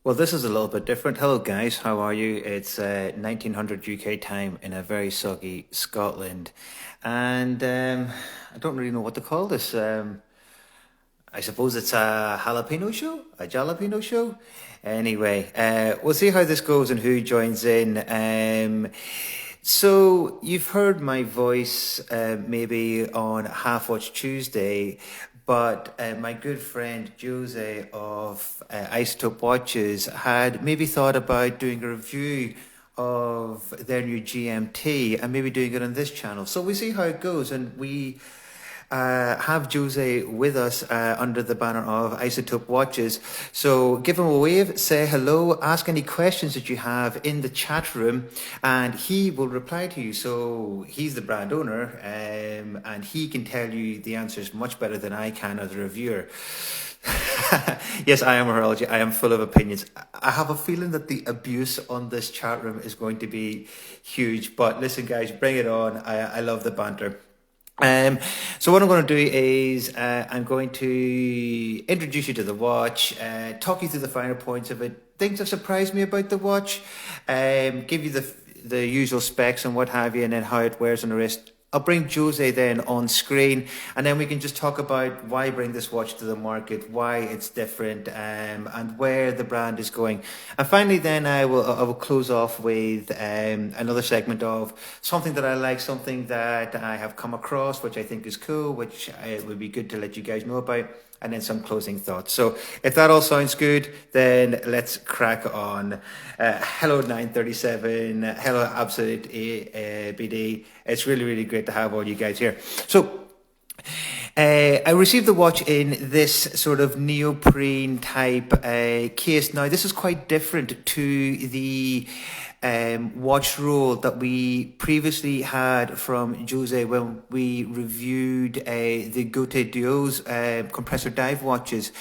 Well, this is a little bit different. Hello, guys. How are you? It's 1900 UK time in a very soggy Scotland. And I don't really know what to call this. I suppose it's a jalapeno show? A jalapeno show? Anyway, we'll see how this goes and who joins in. So you've heard my voice maybe on Half Watch Tuesday, but my good friend Jose of Isotope Watches had maybe thought about doing a review of their new GMT and maybe doing it on this channel. So we see how it goes, and we have Jose with us under the banner of Isotope Watches. So give him a wave, say hello, ask any questions that you have in the chat room, and he will reply to you. So he's the brand owner, and he can tell you the answers much better than I can as a reviewer. Yes, I am a horology. I am full of opinions. I have a feeling that the abuse on this chat room is going to be huge. But listen, guys, bring it on. I love the banter. So what I'm going to do is I'm going to introduce you to the watch, talk you through the finer points of it, things that surprised me about the watch, give you the usual specs and what have you, and then how it wears on the wrist. I'll bring Jose then on screen, and then we can just talk about why bring this watch to the market, why it's different, and where the brand is going. And finally, then I will close off with another segment of something that I like, something that I have come across, which I think is cool, which it would be good to let you guys know about, and then some closing thoughts. So if that all sounds good, then let's crack on. Hello 937, hello Absolute BD. It's really, really great to have all you guys here. So I received the watch in this sort of neoprene type case. Now, this is quite different to the watch roll that we previously had from Jose when we reviewed the Gote Duo's compressor dive watches.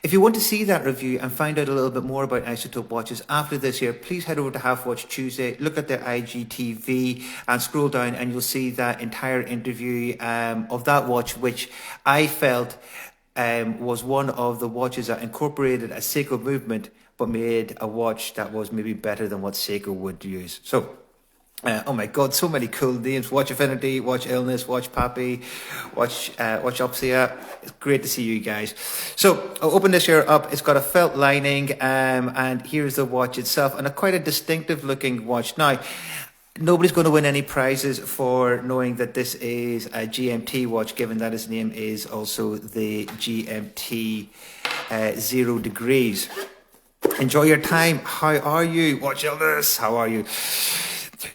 If you want to see that review and find out a little bit more about Isotope watches after this here, please head over to Half Watch Tuesday, look at their IGTV and scroll down, and you'll see that entire interview of that watch, which I felt was one of the watches that incorporated a Seiko movement but made a watch that was maybe better than what Seiko would use. So, oh my God, so many cool names. Watch Affinity, Watch Illness, Watch Pappy, Watch Opsia. It's great to see you guys. So I'll open this here up. It's got a felt lining, and here's the watch itself, and quite a distinctive looking watch. Now, nobody's going to win any prizes for knowing that this is a GMT watch, given that its name is also the GMT 0 degrees. Enjoy your time. How are you? Watch Illness. How are you?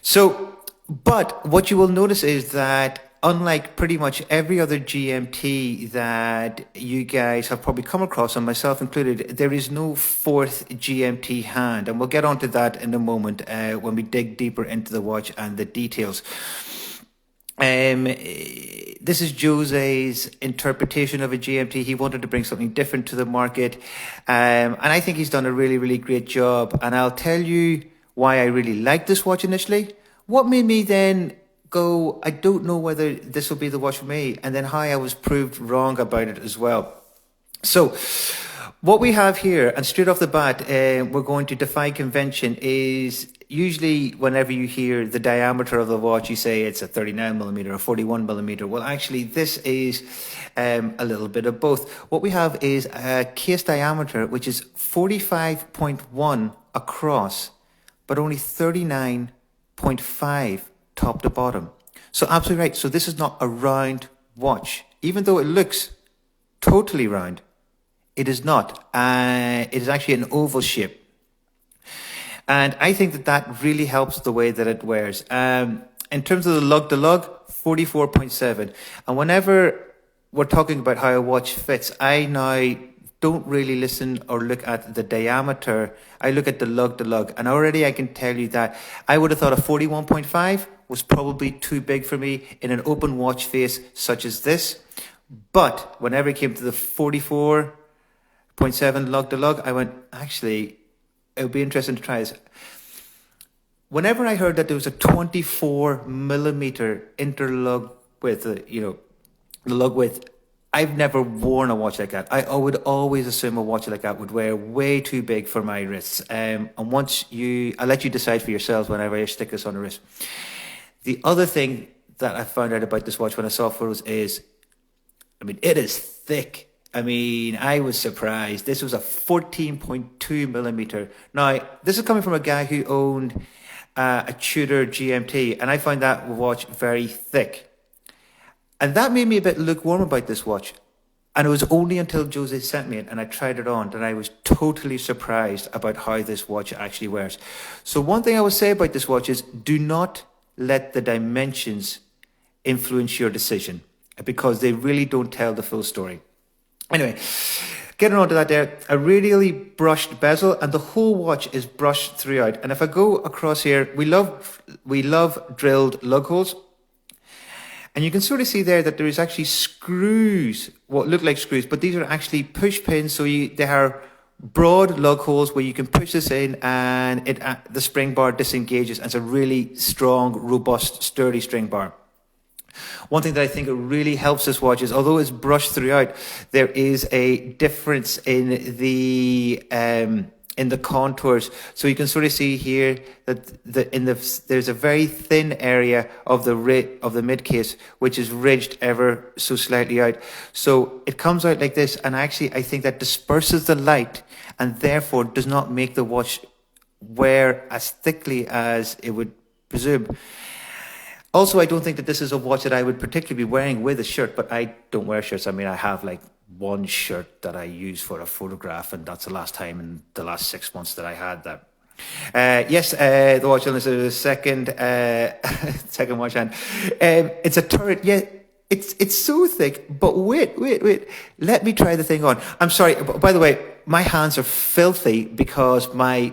So, but what you will notice is that unlike pretty much every other GMT that you guys have probably come across, and myself included, there is no fourth GMT hand. And we'll get onto that in a moment when we dig deeper into the watch and the details. This is Jose's interpretation of a GMT. He wanted to bring something different to the market. And I think he's done a really, really great job. And I'll tell you why I really liked this watch initially. What made me then go, I don't know whether this will be the watch for me. And then how I was proved wrong about it as well. So what we have here, and straight off the bat, we're going to defy convention, is usually whenever you hear the diameter of the watch, you say it's a 39 millimeter or 41 millimeter. Well, actually, this is a little bit of both. What we have is a case diameter, which is 45.1 across, but only 39.5 top to bottom. So absolutely right. So this is not a round watch, even though it looks totally round. It is not. It is actually an oval shape. And I think that that really helps the way that it wears. In terms of the lug, 44.7. And whenever we're talking about how a watch fits, I now don't really listen or look at the diameter. I look at the lug. And already I can tell you that I would have thought a 41.5 was probably too big for me in an open watch face such as this. But whenever it came to the 44.7 lug, I went, actually, it would be interesting to try this. Whenever I heard that there was a 24 millimeter interlug width, the lug width, I've never worn a watch like that. I would always assume a watch like that would wear way too big for my wrists. And I'll let you decide for yourselves whenever I stick this on the wrist. The other thing that I found out about this watch when I saw photos is, I mean, it is thick. I mean, I was surprised. This was a 14.2 millimeter. Now, this is coming from a guy who owned a Tudor GMT, and I find that watch very thick. And that made me a bit lukewarm about this watch. And it was only until Jose sent me it and I tried it on that I was totally surprised about how this watch actually wears. So one thing I would say about this watch is, do not let the dimensions influence your decision, because they really don't tell the full story. Anyway, getting on to that there, a radially brushed bezel, and the whole watch is brushed throughout. And if I go across here, we love drilled lug holes. And you can sort of see there that there is actually screws, what look like screws, but these are actually push pins. So they are broad lug holes where you can push this in and the spring bar disengages, and it's a really strong, robust, sturdy spring bar. One thing that I think really helps this watch is, although it's brushed throughout, there is a difference in the contours. So you can sort of see here that there's a very thin area of the mid case which is ridged ever so slightly out. So it comes out like this, and actually I think that disperses the light and therefore does not make the watch wear as thickly as it would presume. Also, I don't think that this is a watch that I would particularly be wearing with a shirt, but I don't wear shirts. I mean, I have like one shirt that I use for a photograph, and that's the last time in the last 6 months that I had that. The watch on this is the second watch hand. It's a turret. Yeah, it's so thick. But wait. Let me try the thing on. I'm sorry. By the way, my hands are filthy because my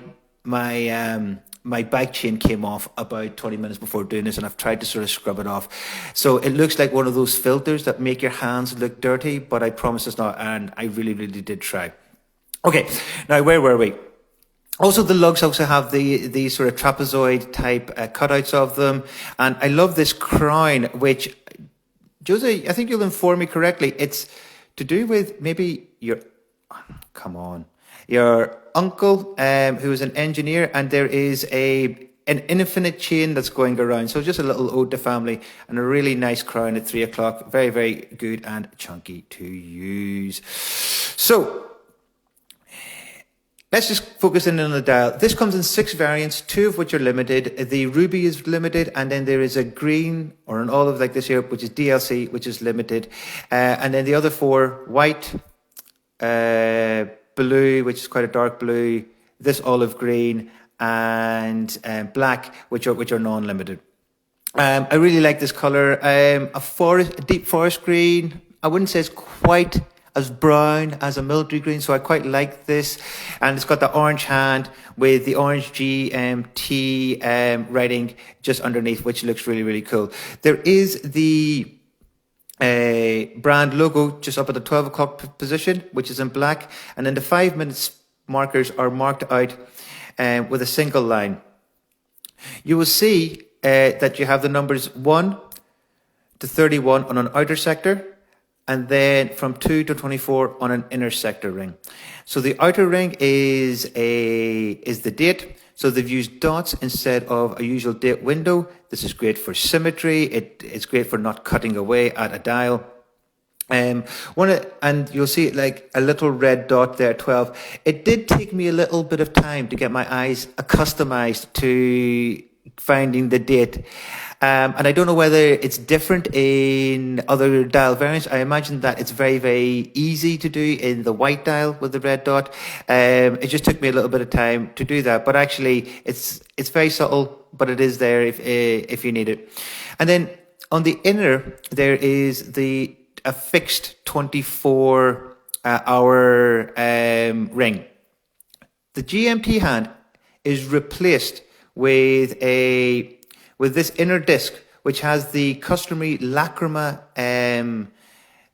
bike chain came off about 20 minutes before doing this, and I've tried to sort of scrub it off. So it looks like one of those filters that make your hands look dirty, but I promise it's not, and I really, really did try. Okay, now where were we? Also, the lugs also have the sort of trapezoid type cutouts of them, and I love this crown, which, Jose, I think you'll inform me correctly, it's to do with maybe your uncle, who is an engineer, and there is an infinite chain that's going around. So just a little ode to family, and a really nice crown at 3 o'clock. Very, very good and chunky to use. So let's just focus in on the dial. This comes in 6 variants, 2 of which are limited. The ruby is limited, and then there is a green or an olive like this here, which is DLC, which is limited. And then the other 4, white, blue, which is quite a dark blue, this olive green, and black, which are non-limited. I really like this color. A deep forest green. I wouldn't say it's quite as brown as a military green, so I quite like this. And it's got the orange hand with the orange GMT writing just underneath, which looks really, really cool. There is the brand logo just up at the 12 o'clock position, which is in black, and then the 5 minutes markers are marked out with a single line. You will see that you have the numbers 1 to 31 on an outer sector, and then from 2 to 24 on an inner sector ring. So the outer ring is the date. So they've used dots instead of a usual date window. This is great for symmetry. It's great for not cutting away at a dial. And you'll see like a little red dot there, 12. It did take me a little bit of time to get my eyes accustomed to finding the date. And I don't know whether it's different in other dial variants. I imagine that it's very, very easy to do in the white dial with the red dot. It just took me a little bit of time to do that. But actually, it's very subtle, but it is there if you need it. And then on the inner, there is a fixed 24-hour ring. The GMT hand is replaced with this inner disc, which has the customary Lacrima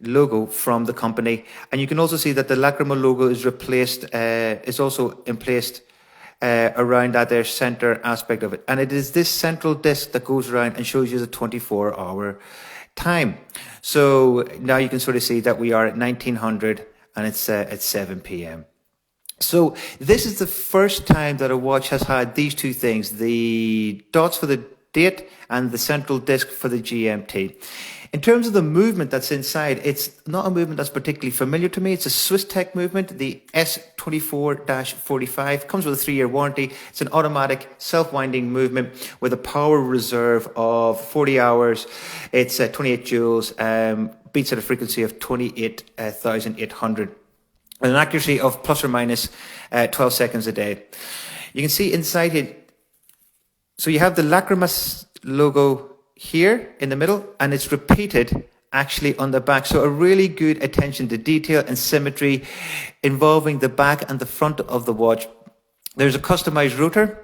logo from the company. And you can also see that the Lacrima logo is replaced, is also placed around that there center aspect of it. And it is this central disc that goes around and shows you the 24-hour time. So now you can sort of see that we are at 1900 and it's at 7 p.m. So this is the first time that a watch has had these two things, the dots for the date and the central disc for the GMT. In terms of the movement that's inside, it's not a movement that's particularly familiar to me. It's a Swiss Tech movement, the S24-45. Comes with a 3-year warranty. It's an automatic self-winding movement with a power reserve of 40 hours. It's 28 joules, beats at a frequency of 28,800. And an accuracy of plus or minus 12 seconds a day. You can see inside it, so you have the Lacrimas logo here in the middle, and it's repeated actually on the back. So a really good attention to detail and symmetry involving the back and the front of the watch. There's a customized rotor,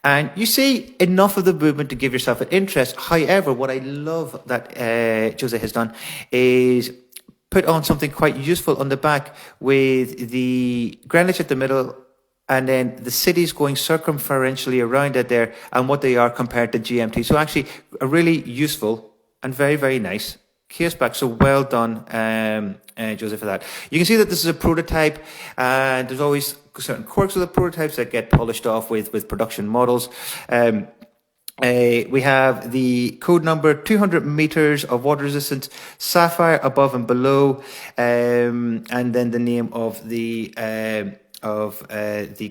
and you see enough of the movement to give yourself an interest. However, what I love that Jose has done is put on something quite useful on the back with the Greenwich at the middle, and then the cities going circumferentially around it there and what they are compared to GMT. So actually a really useful and very, very nice case back. So well done, Joseph, for that. You can see that this is a prototype, and there's always certain quirks of the prototypes that get polished off with production models. We have the code number, 200 meters of water resistance, sapphire above and below, and then the name of the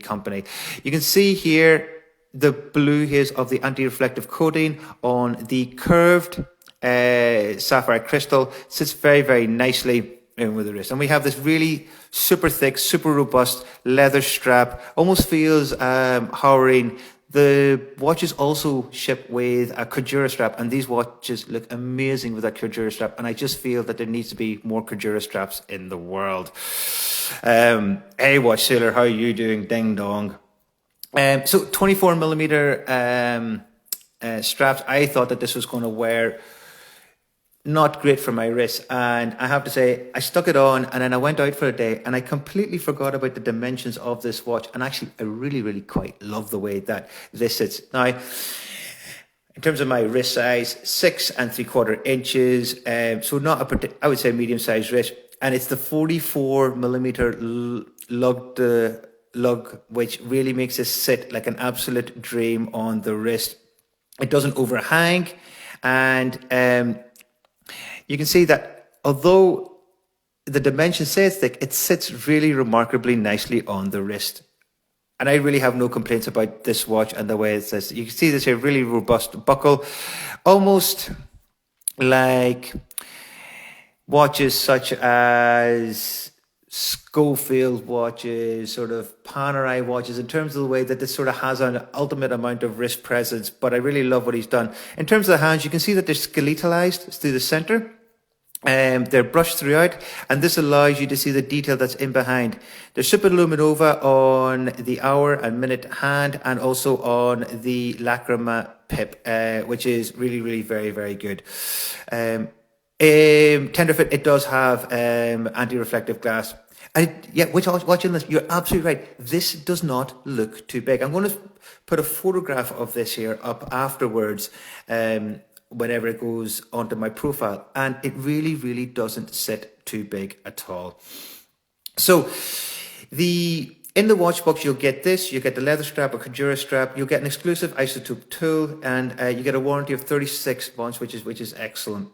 company. You can see here the blue is of the anti-reflective coating on the curved sapphire crystal. Sits very, very nicely in with the wrist. And we have this really super thick, super robust leather strap. Almost feels hovering. The watches also ship with a Cordura strap, and these watches look amazing with that Cordura strap. And I just feel that there needs to be more Cordura straps in the world. Hey, Watch Sailor, how are you doing? Ding dong. So 24 millimeter straps. I thought that this was going to wear not great for my wrist, and I have to say I stuck it on, and then I went out for a day and I completely forgot about the dimensions of this watch. And actually I really quite love the way that this sits. Now, in terms of my wrist size, 6 3/4 inches, so not a I would say medium sized wrist, and it's the 44 millimeter lug, which really makes this sit like an absolute dream on the wrist. It doesn't overhang, and you can see that although the dimensions say it's thick, it sits really remarkably nicely on the wrist. And I really have no complaints about this watch and the way it sits. You can see this here, really robust buckle, almost like watches such as Schofield watches, sort of Panerai watches, in terms of the way that this sort of has an ultimate amount of wrist presence. But I really love what he's done. In terms of the hands, you can see that they're skeletalized through the center. They're brushed throughout, and this allows you to see the detail that's in behind. There's Superluminova on the hour and minute hand, and also on the Lacrima pip, which is really very, very good. Tenderfoot, it does have anti-reflective glass. Watching this, you're absolutely right. This does not look too big. I'm going to put a photograph of this here up afterwards, whenever it goes onto my profile, and it really doesn't sit too big at all. So in the watch box, you'll get this. You get the leather strap, a Cordura strap. You'll get an exclusive Isotope tool, and you get a warranty of 36 months, which is excellent.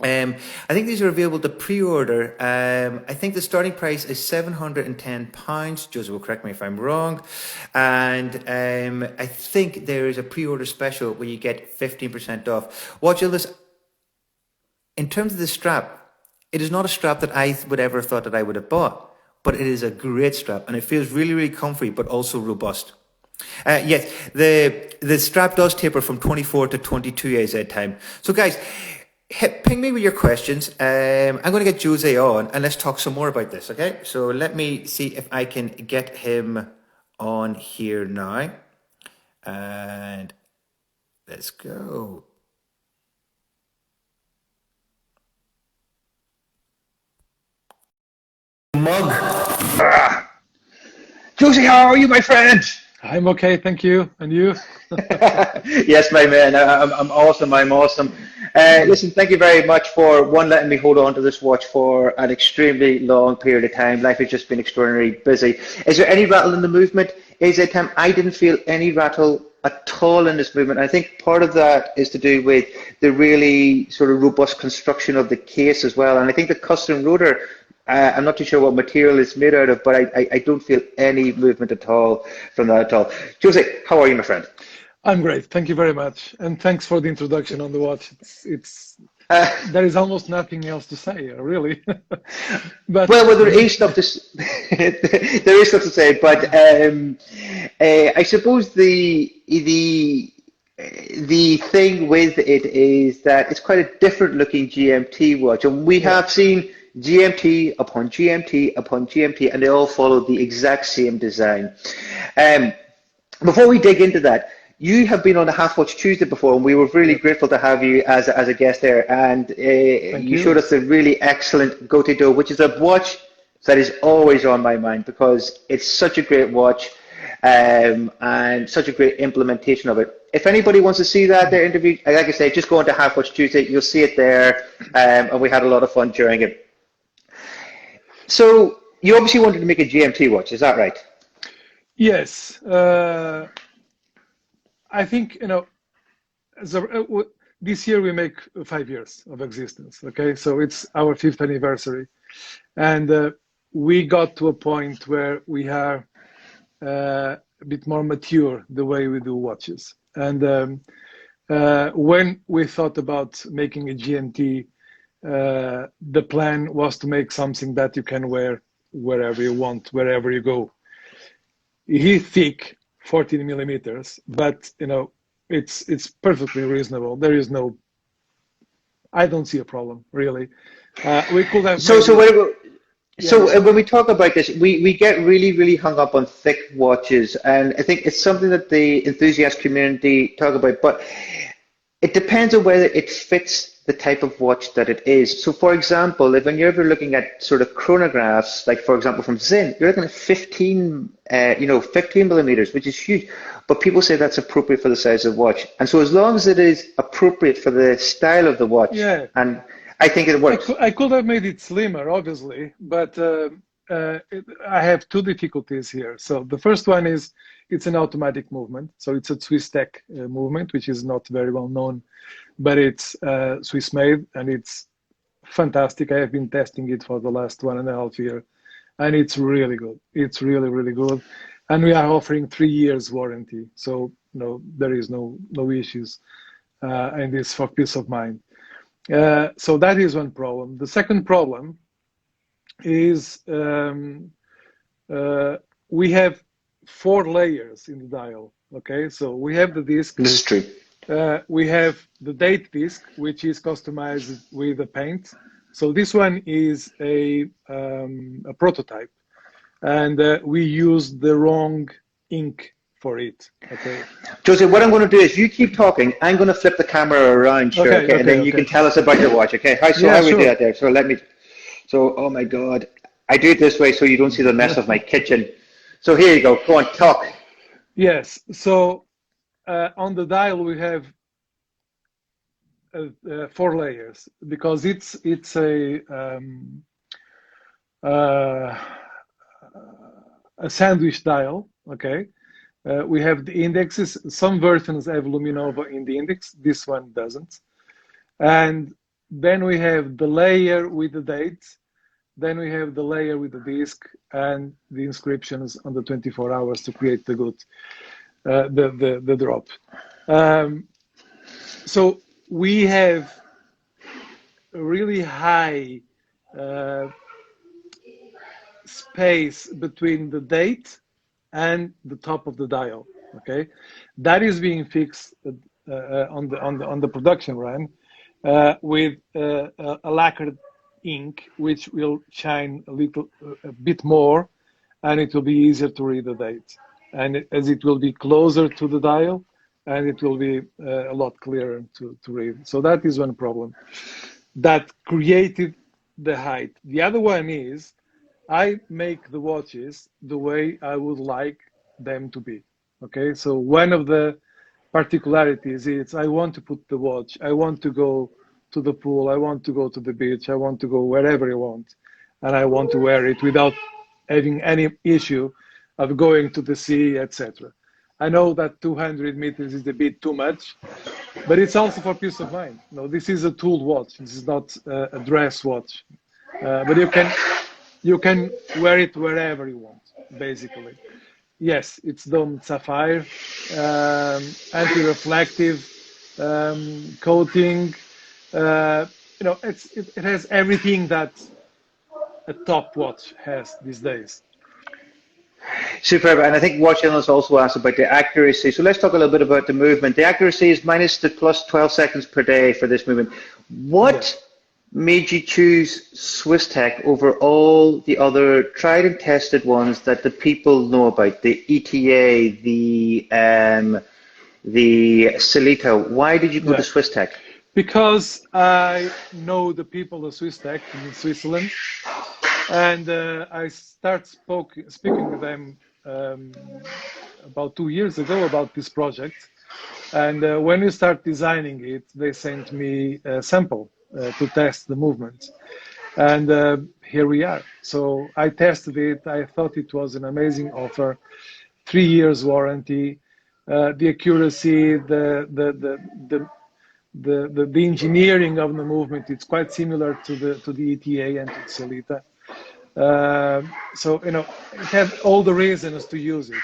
I think these are available to pre-order. I think the starting price is £710. Joseph will correct me if I'm wrong. And I think there is a pre-order special where you get 15% off. Watch this. In terms of the strap, it is not a strap that I would ever have thought that I would have bought, but it is a great strap, and it feels really comfy, but also robust. Yes, the strap does taper from 24 to 22 AZ time. So guys, ping me with your questions. I'm going to get Jose on, and let's talk some more about this, okay? So let me see if I can get him on here now. And let's go. Mug. Jose, how are you, my friend? I'm okay, thank you. And you? Yes, my man. I'm awesome. I'm awesome. Listen, thank you very much for one letting me hold on to this watch for an extremely long period of time. Life has just been extraordinarily busy. Is there any rattle in the movement? Is it time? I didn't feel any rattle at all in this movement. I think part of that is to do with the really sort of robust construction of the case as well. And I think the custom rotor, I'm not too sure what material it's made out of, but I don't feel any movement at all from that at all. Jose, how are you, my friend? I'm great, thank you very much. And thanks for the introduction on the watch. Uh, There is almost nothing else to say, really. But well, there is stuff to there is stuff to say, but I suppose the thing with it is that it's quite a different looking GMT watch, and we yeah, have seen GMT upon GMT upon GMT, and they all follow the exact same design. Um, Before we dig into that, you have been on the Half Watch Tuesday before, and we were really yeah, grateful to have you as a guest there. And thank you showed you. us a really excellent Gote Do, which is a watch that is always on my mind because it's such a great watch and such a great implementation of it. If anybody wants to see that, their interview, like I say, just go on to Half Watch Tuesday. You'll see it there, and we had a lot of fun during it. So you obviously wanted to make a GMT watch, is that right? Yes, I think, as this year we make 5 years of existence. Okay, so it's our fifth anniversary, and we got to a point where we are a bit more mature the way we do watches. And when we thought about making a GMT, the plan was to make something that you can wear wherever you want, wherever you go. He's thick, 14 millimeters, but it's perfectly reasonable. There is no, I don't see a problem really. We could have So, made so it. what, Yeah, So yeah, when we talk about this, we get really, really hung up on thick watches, and I think it's something that the enthusiast community talk about, but it depends on whether it fits the type of watch that it is. So for example, if when you're ever looking at sort of chronographs, like for example from Zinn, you're looking at 15 millimeters, which is huge. But people say that's appropriate for the size of the watch. And so as long as it is appropriate for the style of the watch, yeah. and I think it works. I could have made it slimmer, obviously, but I have two difficulties here. So the first one is it's an automatic movement. So it's a Swiss tech movement, which is not very well known, but it's Swiss made and it's fantastic. I have been testing it for the last 1.5 years, and it's really good. It's really, really good. And we are offering 3 years warranty. So no, there is no issues, and it's for peace of mind. So that is one problem. The second problem is we have 4 layers in the dial. Okay, so we have the disc, This is true. we have the date disc, which is customized with the paint. So this one is a prototype, and we use the wrong ink for it. Okay. Jose, what I'm going to do is you keep talking. I'm going to flip the camera around, sure, Okay. okay, and Okay. then you can Okay. tell us about your watch, okay? So Yeah. how we do Sure. that there? So let me. So oh my God, I do it this way so you don't see the mess of my kitchen. So here you go. Go on, talk. Yes. So on the dial we have 4 layers because it's uh, a sandwich dial. Okay, we have the indexes. Some versions have luminova in the index. This one doesn't. And then we have the layer with the date. Then we have the layer with the disk and the inscriptions on the 24 hours to create the good, the drop. Um, so we have a really high uh, space between the date and the top of the dial. Okay, that is being fixed on the production run with a lacquered ink, which will shine a bit more, and it will be easier to read the date. And as it will be closer to the dial, and it will be a lot clearer to read. So that is one problem that created the height. The other one is I make the watches the way I would like them to be. Okay, so one of the particularities is I want to put the watch, I want to go to the pool, I want to go to the beach, I want to go wherever I want, and I want to wear it without having any issue of going to the sea, etc. I know that 200 meters is a bit too much, but it's also for peace of mind. No, this is a tool watch. This is not a dress watch, but you can wear it wherever you want, basically. Yes, it's domed sapphire, anti-reflective coating. It has everything that a top watch has these days. Superb. And I think Watch Illness also asked about the accuracy. So let's talk a little bit about the movement. The accuracy is minus the plus 12 seconds per day for this movement. What made you choose Swiss Tech over all the other tried and tested ones that the people know about? The ETA, the Celita. Why did you go to Swiss Tech? Because I know the people of Swiss Tech in Switzerland, and I started speaking with them about 2 years ago about this project. And when we start designing it, they sent me a sample to test the movement. And here we are. So I tested it. I thought it was an amazing offer. 3 years warranty, the accuracy, the engineering of the movement. It's quite similar to the ETA and to Celita. So it has all the reasons to use it.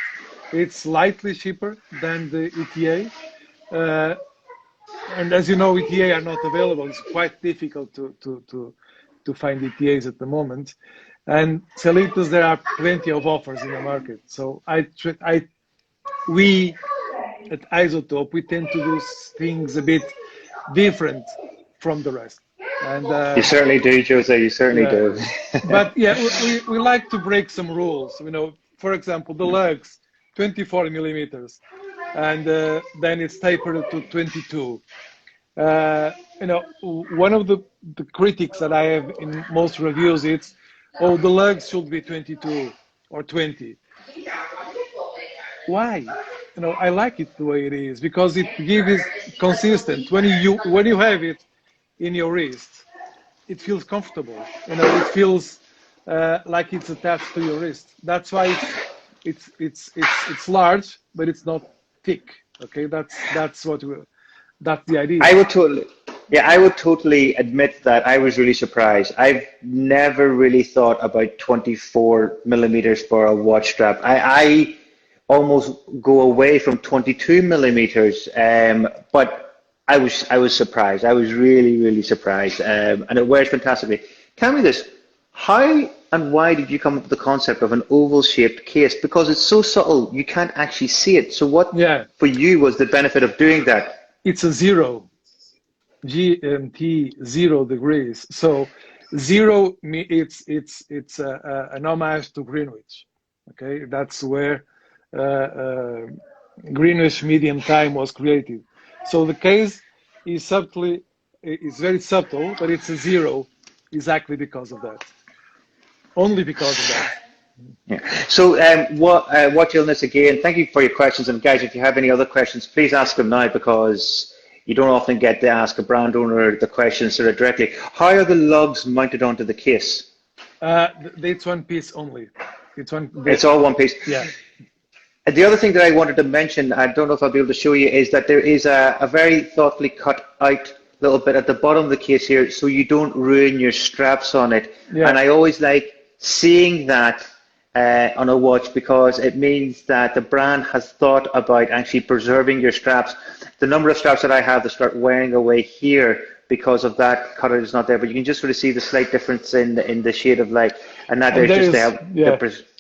It's slightly cheaper than the ETA. And as you know, ETA are not available. It's quite difficult to find ETAs at the moment. And Celitas, there are plenty of offers in the market. So we at Isotope, we tend to do things a bit different from the rest. And you certainly do, Jose. You certainly do. But yeah, we like to break some rules. For example, the lugs, 24 millimeters, and then it's tapered to 22. One of the critics that I have in most reviews is, oh, the lugs should be 22 or 20. Why? I like it the way it is because it gives consistent. When you have it in your wrist, it feels comfortable. It feels like it's attached to your wrist. That's why it's large, but it's not thick. Okay, that's the idea. I would totally admit that I was really surprised. I've never really thought about 24 millimeters for a watch strap. I almost go away from 22 millimeters, but I was surprised. I was really, really surprised, and it wears fantastically. Tell me this: how and why did you come up with the concept of an oval-shaped case? Because it's so subtle, you can't actually see it. So what for you was the benefit of doing that? It's a zero, GMT, 0 degrees. So zero, it's an homage to Greenwich. Okay, that's where Greenwich Medium Time was created. So the case is very subtle, but it's a zero exactly because of that. Only because of that. Yeah. So Watch Illness again, thank you for your questions. And guys, if you have any other questions, please ask them now because you don't often get to ask a brand owner the questions sort of directly. How are the lugs mounted onto the case? It's one piece only. It's all one piece. Yeah. The other thing that I wanted to mention, I don't know if I'll be able to show you, is that there is a very thoughtfully cut out little bit at the bottom of the case here so you don't ruin your straps on it. Yeah. And I always like seeing that on a watch because it means that the brand has thought about actually preserving your straps. The number of straps that I have that start wearing away here because of that cutout is not there, but you can just sort of see the slight difference in the shade of light, and that there's just to help.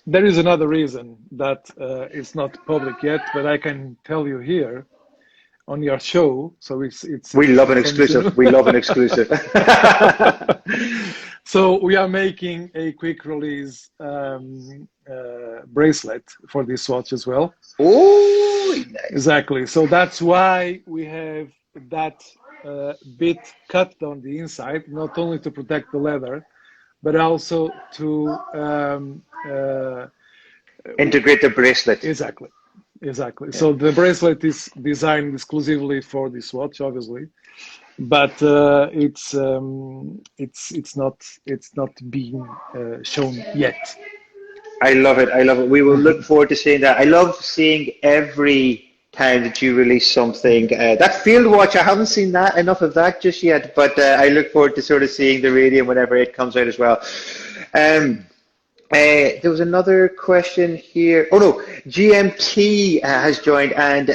There is another reason that it's not public yet, but I can tell you here on your show. So it's we love an exclusive. We love an exclusive. So we are making a quick release bracelet for this watch as well. Oh, nice. Exactly. So that's why we have that bit cut on the inside, not only to protect the leather, but also to integrate the bracelet. Exactly. exactly. Yeah. So the bracelet is designed exclusively for this watch, obviously, but it's not being shown yet. I love it. I love it. We will look forward to seeing that. I love seeing every time that you release something. That field watch, I haven't seen that enough of that just yet, but I look forward to sort of seeing the radium whenever it comes out as well. Um, there was another question here. Oh no, GMT has joined, and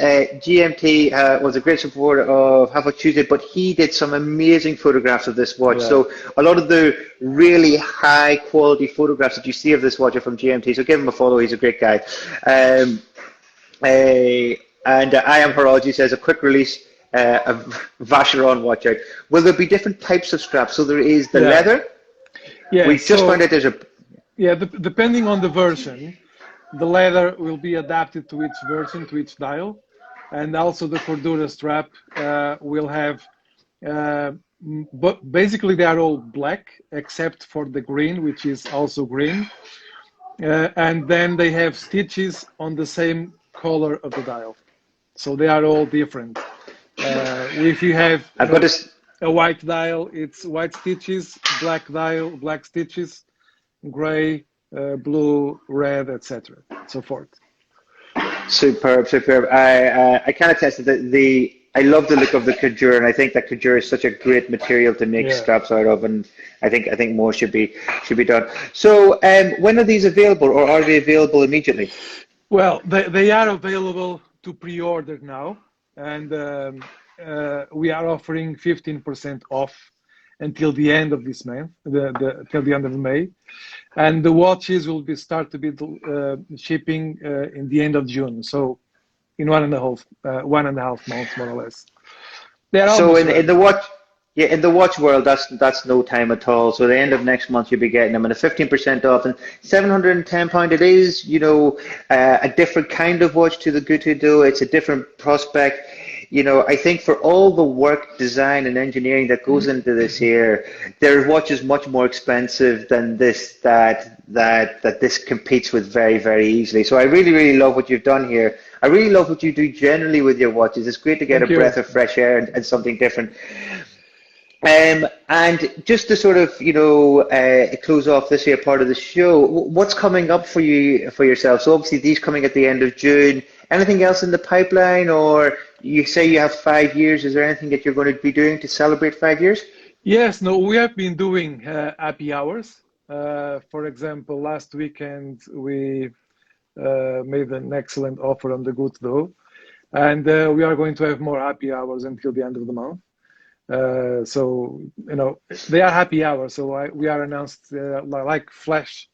GMT was a great supporter of Half Tuesday, but he did some amazing photographs of this watch. Yeah. So a lot of the really high quality photographs that you see of this watch are from GMT. So give him a follow. He's a great guy. Um, uh, and I am Haraji says a quick release of Vacheron watch out. Will there be different types of straps? So there is the Yeah. leather. Yeah. We just found out there's a Yeah, depending on the version, the leather will be adapted to each version, to each dial, and also the Cordura strap will have. But basically, they are all black except for the green, which is also green, and then they have stitches on the same color of the dial, so they are all different. If you have, I've got this. a white dial, it's white stitches, black dial, black stitches, gray, blue, red, etc., so forth. Superb, superb. I can attest to the I love the look of the Cordura, and I think that Cordura is such a great material to make Yeah. straps out of, and I think more should be done. So, when are these available, or are they available immediately? Well, they are available to pre-order now, and we are offering 15% off until the end of this month, till the end of May, and the watches will start to be shipping in the end of June. So, in 1.5 months, more or less. They're So almost in ready. the watch, yeah, in the watch world, that's no time at all. So the end of next month, you'll be getting them, and a 15% off, and £710. It is, a different kind of watch to the Gucci do. It's a different prospect. I think for all the work, design, and engineering that goes into this here, their watch is much more expensive than this that this competes with very, very easily. So I really, really love what you've done here. I really love what you do generally with your watches. It's great to get a Thank you. breath of fresh air and something different. And just to sort of, close off this here part of the show, what's coming up for you for yourself? So obviously these coming at the end of June. Anything else in the pipeline, or you say you have 5 years? Is there anything that you're going to be doing to celebrate 5 years? Yes, no, we have been doing happy hours. For example, last weekend we made an excellent offer on the Good Dough, and we are going to have more happy hours until the end of the month. So they are happy hours. So we are announced like flash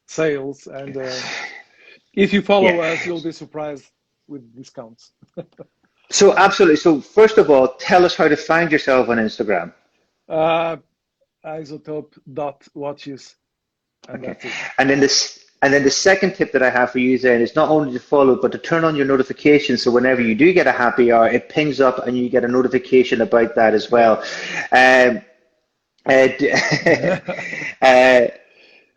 sales, and if you follow Yeah. us, you'll be surprised with discounts. So absolutely. So first of all, tell us how to find yourself on Instagram. uh, Isotope.watches, and Okay. that's it. And then the second tip that I have for you then is not only to follow, but to turn on your notifications. So whenever you do get a happy hour, it pings up and you get a notification about that as Yeah. well. Um, uh, uh,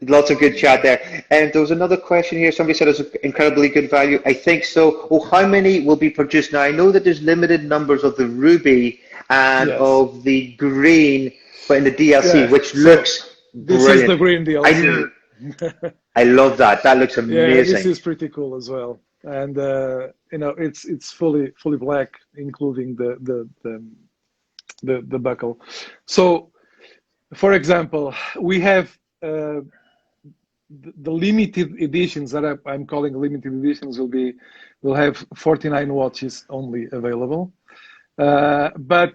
Lots of good chat there. And there was another question here. Somebody said it's incredibly good value. I think so. Oh, how many will be produced? Now, I know that there's limited numbers of the ruby and Yes. of the green, but in the DLC, Yeah. which So looks this is the brilliant. green I DLC. I love that. That looks Yeah, this amazing. is pretty cool as well. And it's fully black, including the buckle. So, for example, we have the limited editions that I'm calling limited editions will have 49 watches only available. But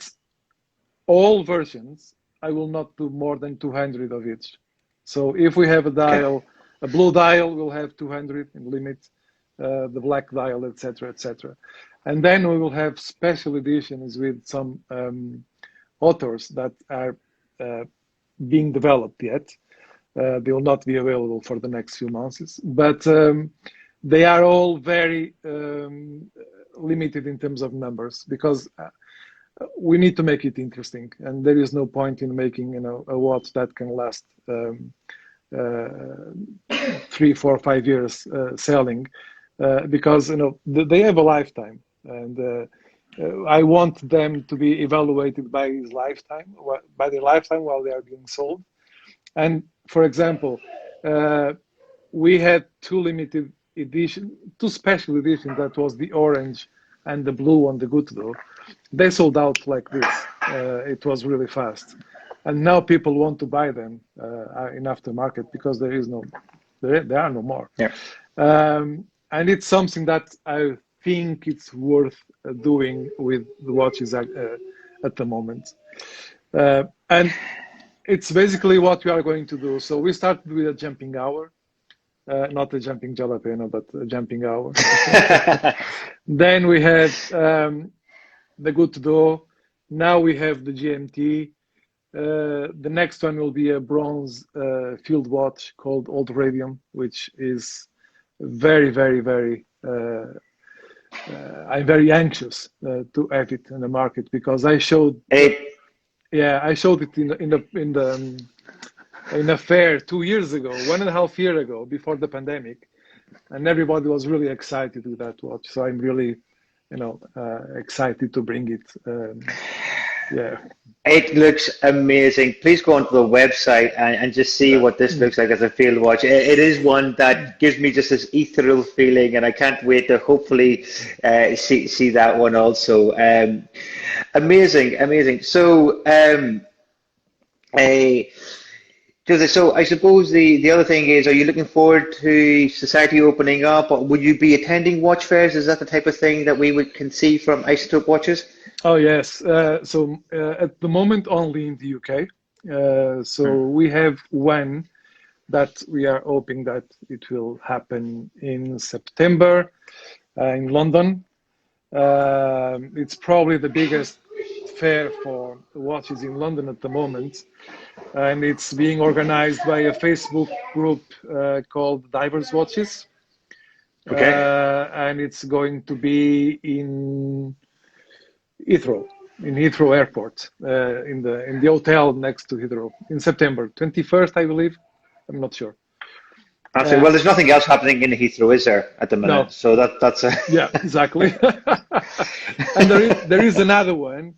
all versions, I will not do more than 200 of each. So if we have a Okay. dial, a blue dial, we'll have 200 in limit, the black dial, etc., etc. And then we will have special editions with some authors that are being developed yet. They will not be available for the next few months, but they are all very limited in terms of numbers because we need to make it interesting, and there is no point in making a watch that can last 3, 4, 5 years selling because they have a lifetime, and I want them to be evaluated by his lifetime, by their lifetime while they are being sold. And for example, we had two special editions. That was the orange and the blue on the Good Though. They sold out like this. It was really fast, and now people want to buy them in aftermarket because there are no more. Yeah. And it's something that I think it's worth doing with the watches at the moment. And it's basically what we are going to do. So we started with a jumping hour, not a jumping jalapeno, but a jumping hour. Then we had the Good Though. Now we have the GMT. The next one will be a bronze field watch called Old Radium, which is very, very, very. I'm very anxious to have it in the market because I showed. I showed it in a fair 2 years ago, 1.5 years ago, before the pandemic, and everybody was really excited with that watch. So I'm really, excited to bring it. It looks amazing. Please go onto the website and just see what this looks like as a field watch. It is one that gives me just this ethereal feeling, and I can't wait to hopefully see that one also. Amazing. So, Jose, so I suppose the other thing is, are you looking forward to society opening up? Or would you be attending watch fairs? Is that the type of thing that we can see from Isotope watches? Oh, yes. So at the moment, only in the UK. So we have one that we are hoping that it will happen in September in London. It's probably the biggest fair for watches in London at the moment. And it's being organized by a Facebook group called Divers Watches. Okay. And it's going to be in Heathrow Airport, in the hotel next to Heathrow in September 21st, I believe. I'm not sure. Absolutely. Well, there's nothing else happening in Heathrow, is there, at the minute? No. So that's a... Yeah, exactly. And there is another one,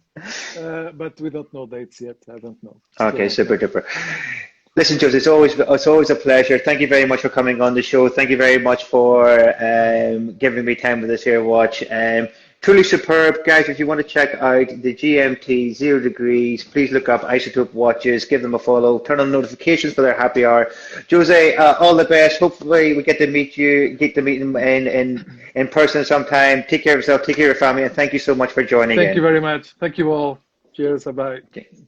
but we don't know dates yet. I don't know. Okay, super duper. Listen, Jose, it's always a pleasure. Thank you very much for coming on the show. Thank you very much for giving me time with this here watch. Truly superb, guys. If you want to check out the GMT 0 degrees, please look up Isotope watches, give them a follow, turn on notifications for their happy hour. Jose, all the best. Hopefully we get to meet them in person sometime. Take care of yourself, take care of your family, and thank you so much for joining in. Thank you very much. Thank you all. Cheers. Bye.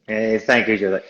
Thank you, Jose.